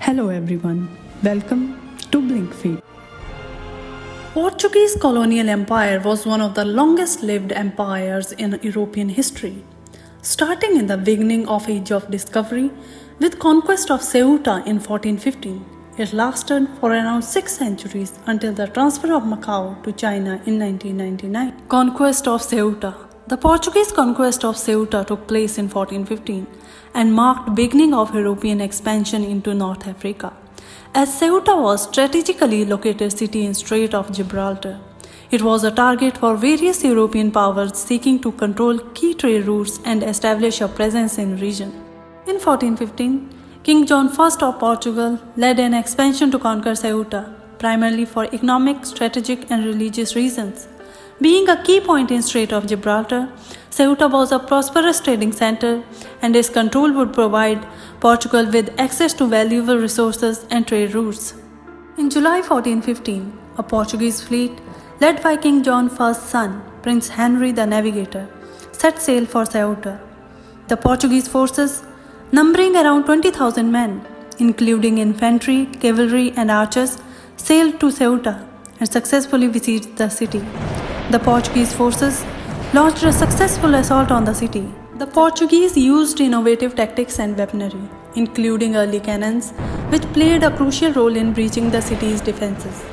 Hello everyone, welcome to Blink Feed. Portuguese colonial empire was one of the longest-lived empires in European history. Starting in the beginning of Age of Discovery with conquest of Ceuta in 1415, it lasted for around 6 centuries until the transfer of Macau to China in 1999. Conquest of Ceuta. The Portuguese conquest of Ceuta took place in 1415 and marked beginning of European expansion into North Africa. As Ceuta was strategically located city in Strait of Gibraltar, it was a target for various European powers seeking to control key trade routes and establish a presence in the region. In 1415, King John I of Portugal led an expansion to conquer Ceuta, primarily for economic, strategic and religious reasons. Being a key point in Strait of Gibraltar, Ceuta was a prosperous trading center and its control would provide Portugal with access to valuable resources and trade routes. In July 1415, a Portuguese fleet led by King John I's son, Prince Henry the Navigator, set sail for Ceuta. The Portuguese forces, numbering around 20,000 men, including infantry, cavalry and archers, sailed to Ceuta and successfully besieged the city. The Portuguese forces launched a successful assault on the city. The Portuguese used innovative tactics and weaponry, including early cannons, which played a crucial role in breaching the city's defenses.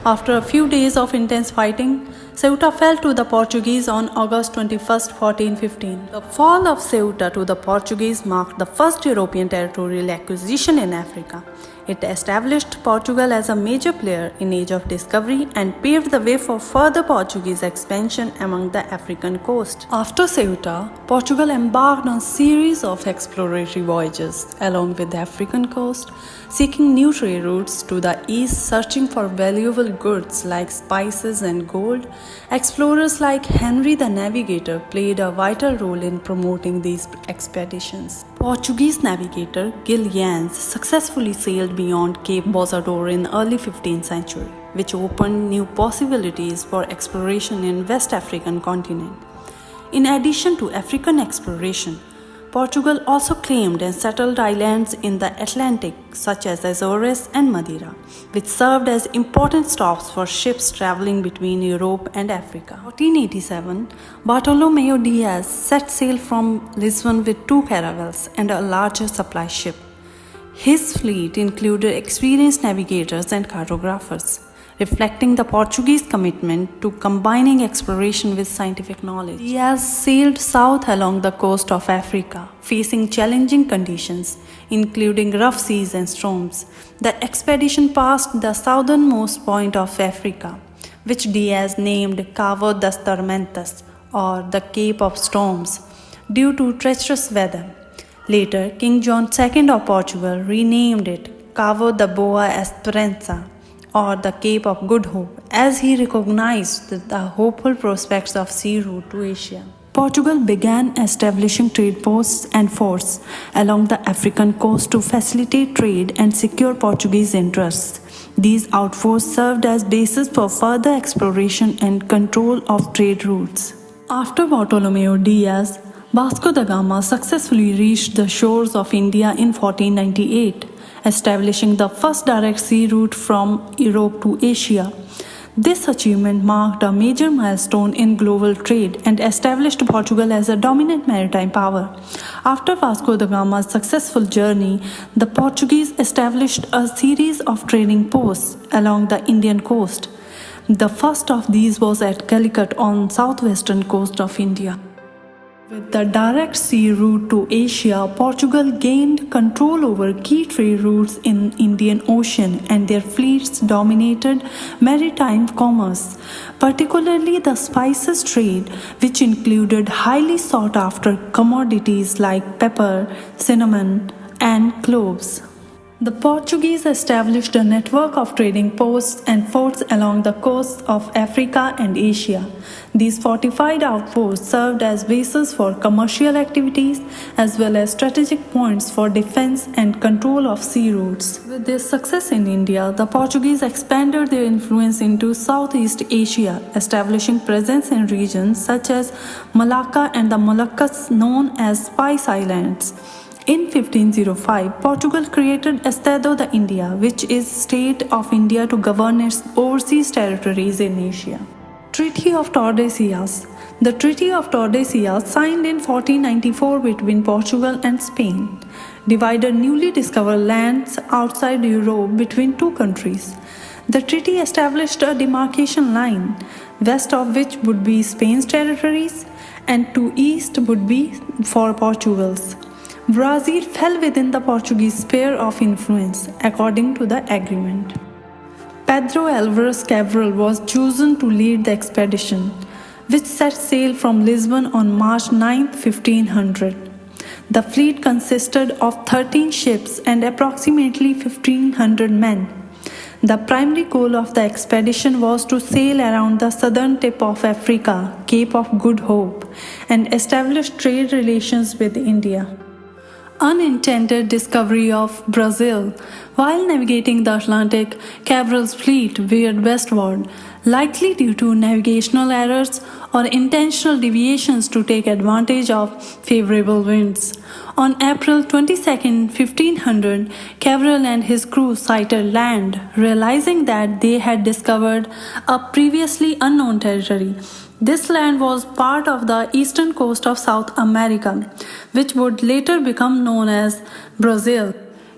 After a few days of intense fighting, Ceuta fell to the Portuguese on August 21, 1415. The fall of Ceuta to the Portuguese marked the first European territorial acquisition in Africa. It established Portugal as a major player in Age of Discovery and paved the way for further Portuguese expansion among the African coast. After Ceuta, Portugal embarked on a series of exploratory voyages along with the African coast, seeking new trade routes to the east, searching for valuable goods like spices and gold. Explorers like Henry the Navigator played a vital role in promoting these expeditions. Portuguese navigator Gil Jans successfully sailed beyond Cape Bozador in early 15th century, which opened new possibilities for exploration in West African continent. In addition to African exploration, Portugal also claimed and settled islands in the Atlantic such as Azores and Madeira, which served as important stops for ships traveling between Europe and Africa. In 1487, Bartolomeu Diaz set sail from Lisbon with 2 caravels and a larger supply ship. His fleet included experienced navigators and cartographers, reflecting the Portuguese commitment to combining exploration with scientific knowledge. Diaz sailed south along the coast of Africa, facing challenging conditions, including rough seas and storms. The expedition passed the southernmost point of Africa, which Diaz named Cabo das Tormentas, or the Cape of Storms, due to treacherous weather. Later, King John II of Portugal renamed it Cabo da Boa Esperança, or the Cape of Good Hope, as he recognized the hopeful prospects of sea route to Asia. Portugal began establishing trade posts and forts along the African coast to facilitate trade and secure Portuguese interests. These outposts served as bases for further exploration and control of trade routes. After Bartolomeu Diaz, Vasco da Gama successfully reached the shores of India in 1498. Establishing the first direct sea route from Europe to Asia. This achievement marked a major milestone in global trade and established Portugal as a dominant maritime power. After Vasco da Gama's successful journey, the Portuguese established a series of trading posts along the Indian coast. The first of these was at Calicut on southwestern coast of India. With the direct sea route to Asia, Portugal gained control over key trade routes in Indian Ocean and their fleets dominated maritime commerce, particularly the spices trade, which included highly sought after commodities like pepper, cinnamon, and cloves. The Portuguese established a network of trading posts and forts along the coasts of Africa and Asia. These fortified outposts served as bases for commercial activities as well as strategic points for defense and control of sea routes. With their success in India, the Portuguese expanded their influence into Southeast Asia, establishing presence in regions such as Malacca and the Moluccas known as Spice Islands. In 1505, Portugal created Estado da India, which is state of India to govern its overseas territories in Asia. Treaty of Tordesillas. The Treaty of Tordesillas, signed in 1494 between Portugal and Spain, divided newly discovered lands outside Europe between two countries. The treaty established a demarcation line, west of which would be Spain's territories and to east would be for Portugal's. Brazil fell within the Portuguese sphere of influence, according to the agreement. Pedro Alvarez Cabral was chosen to lead the expedition, which set sail from Lisbon on March 9, 1500. The fleet consisted of 13 ships and approximately 1,500 men. The primary goal of the expedition was to sail around the southern tip of Africa, Cape of Good Hope, and establish trade relations with India. Unintended discovery of Brazil. While navigating the Atlantic, Cabral's fleet veered westward, likely due to navigational errors or intentional deviations to take advantage of favorable winds. On April 22, 1500, Cabral and his crew sighted land, realizing that they had discovered a previously unknown territory. This land was part of the eastern coast of South America, which would later become known as Brazil.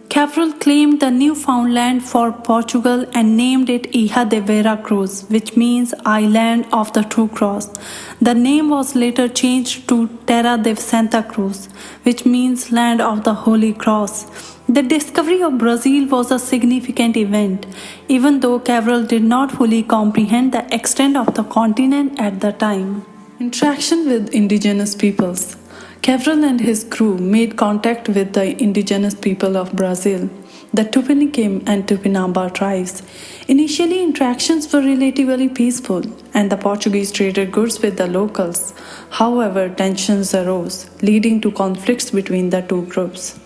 Cabral claimed the newfound land for Portugal and named it Ilha de Vera Cruz, which means Island of the True Cross. The name was later changed to Terra de Santa Cruz, which means Land of the Holy Cross. The discovery of Brazil was a significant event, even though Cabral did not fully comprehend the extent of the continent at the time. Interaction with indigenous peoples. Cabral and his crew made contact with the indigenous people of Brazil, the Tupiniquim and Tupinamba tribes. Initially, interactions were relatively peaceful, and the Portuguese traded goods with the locals. However, tensions arose, leading to conflicts between the two groups.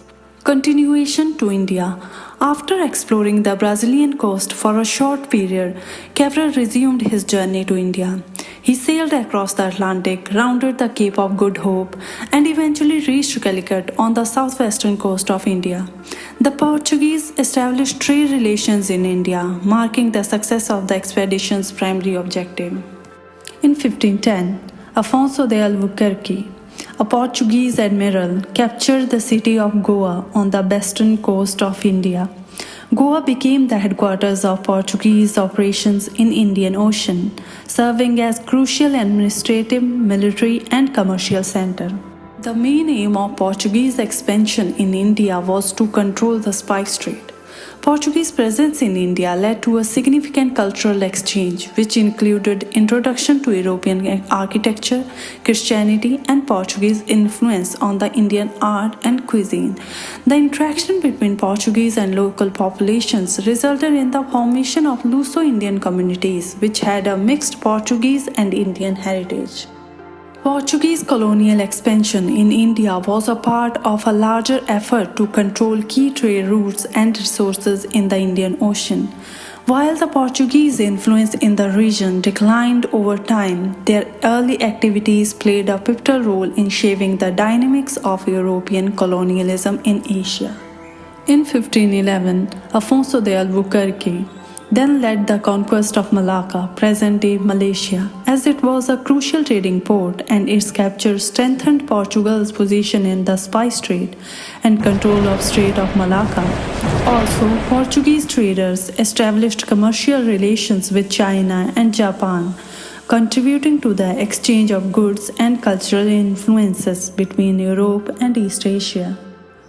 Continuation to India. After exploring the Brazilian coast for a short period, Cabral resumed his journey to India. He sailed across the Atlantic, rounded the Cape of Good Hope, and eventually reached Calicut on the southwestern coast of India. The Portuguese established trade relations in India, marking the success of the expedition's primary objective. In 1510, Afonso de Albuquerque, a Portuguese admiral, captured the city of Goa on the western coast of India. Goa became the headquarters of Portuguese operations in Indian Ocean, serving as crucial administrative, military, and commercial center. The main aim of Portuguese expansion in India was to control the spice trade. Portuguese presence in India led to a significant cultural exchange, which included introduction to European architecture, Christianity, and Portuguese influence on the Indian art and cuisine. The interaction between Portuguese and local populations resulted in the formation of Luso-Indian communities, which had a mixed Portuguese and Indian heritage. Portuguese colonial expansion in India was a part of a larger effort to control key trade routes and resources in the Indian Ocean. While the Portuguese influence in the region declined over time, their early activities played a pivotal role in shaping the dynamics of European colonialism in Asia. In 1511, Afonso de Albuquerque then led the conquest of Malacca, present-day Malaysia, as it was a crucial trading port, and its capture strengthened Portugal's position in the spice trade and control of Strait of Malacca. Also, Portuguese traders established commercial relations with China and Japan, contributing to the exchange of goods and cultural influences between Europe and East Asia.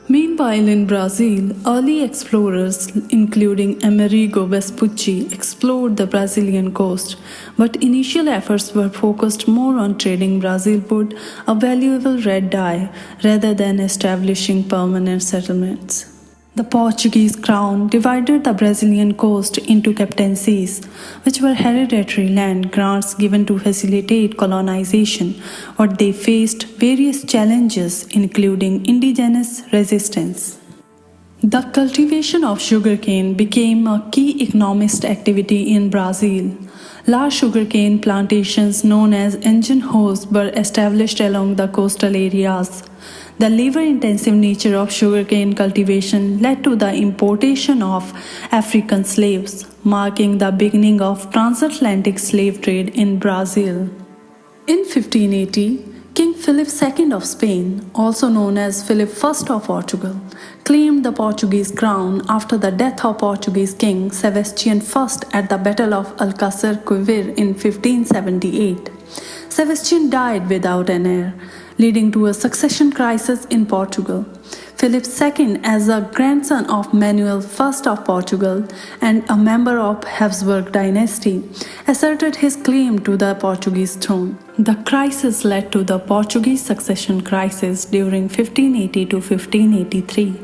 Meanwhile, in Brazil, early explorers, including Amerigo Vespucci, explored the Brazilian coast, but initial efforts were focused more on trading Brazil wood, a valuable red dye, rather than establishing permanent settlements. The Portuguese crown divided the Brazilian coast into captaincies, which were hereditary land grants given to facilitate colonization, but they faced various challenges, including indigenous resistance. The cultivation of sugarcane became a key economic activity in Brazil. Large sugarcane plantations known as engenhos were established along the coastal areas. The labor-intensive nature of sugarcane cultivation led to the importation of African slaves, marking the beginning of transatlantic slave trade in Brazil. In 1580, King Philip II of Spain, also known as Philip I of Portugal, claimed the Portuguese crown after the death of Portuguese King Sebastian I at the Battle of Alcácer Quibir in 1578. Sebastian died without an heir, leading to a succession crisis in Portugal. Philip II, as a grandson of Manuel I of Portugal and a member of Habsburg dynasty, asserted his claim to the Portuguese throne. The crisis led to the Portuguese succession crisis during 1580 to 1583.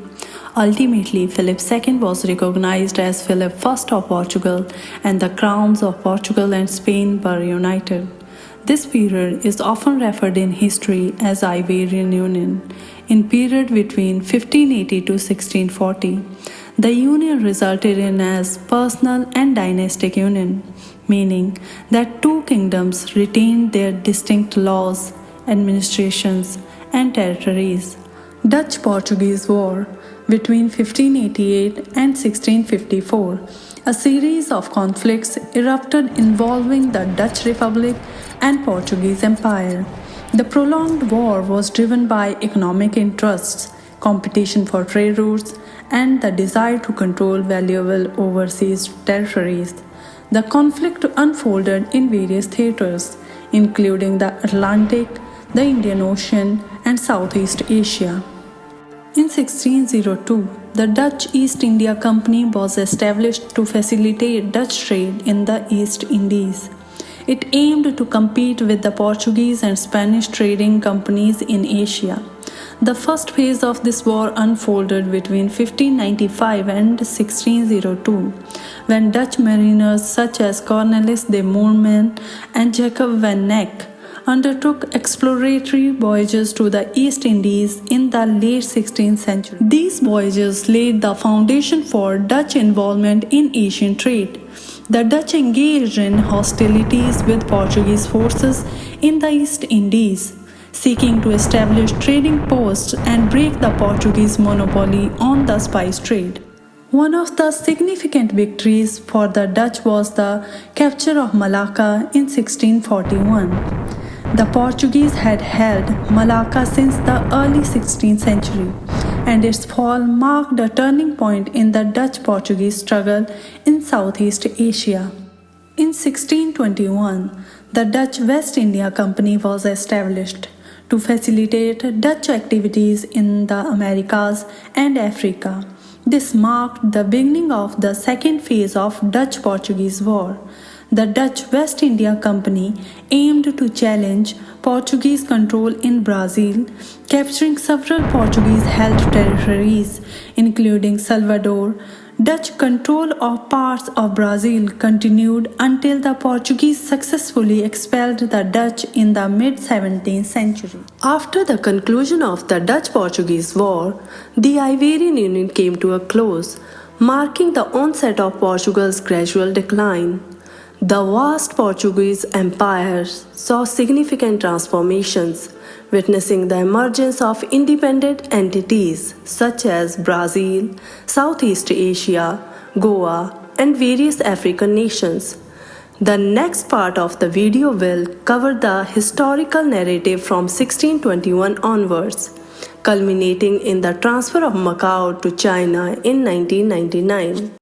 Ultimately, Philip II was recognized as Philip I of Portugal, and the crowns of Portugal and Spain were united. This period is often referred in history as Iberian Union. In period between 1580 to 1640, the union resulted in as personal and dynastic union, meaning that two kingdoms retained their distinct laws, administrations, and territories. Dutch-Portuguese War between 1588 and 1654, a series of conflicts erupted involving the Dutch Republic and Portuguese Empire. The prolonged war was driven by economic interests, competition for trade routes, and the desire to control valuable overseas territories. The conflict unfolded in various theaters, including the Atlantic, the Indian Ocean, and Southeast Asia. In 1602, the Dutch East India Company was established to facilitate Dutch trade in the East Indies. It aimed to compete with the Portuguese and Spanish trading companies in Asia. The first phase of this war unfolded between 1595 and 1602, when Dutch mariners such as Cornelis de Moorman and Jacob van Neck undertook exploratory voyages to the East Indies in the late 16th century. These voyages laid the foundation for Dutch involvement in Asian trade. The Dutch engaged in hostilities with Portuguese forces in the East Indies, seeking to establish trading posts and break the Portuguese monopoly on the spice trade. One of the significant victories for the Dutch was the capture of Malacca in 1641. The Portuguese had held Malacca since the early 16th century, and its fall marked a turning point in the Dutch-Portuguese struggle in Southeast Asia. In 1621, the Dutch West India Company was established to facilitate Dutch activities in the Americas and Africa. This marked the beginning of the second phase of Dutch-Portuguese War. The Dutch West India Company aimed to challenge Portuguese control in Brazil, capturing several Portuguese-held territories, including Salvador. Dutch control of parts of Brazil continued until the Portuguese successfully expelled the Dutch in the mid-17th century. After the conclusion of the Dutch-Portuguese War, the Iberian Union came to a close, marking the onset of Portugal's gradual decline. The vast Portuguese Empire saw significant transformations, witnessing the emergence of independent entities such as Brazil, Southeast Asia, Goa, and various African nations. The next part of the video will cover the historical narrative from 1621 onwards, culminating in the transfer of Macau to China in 1999.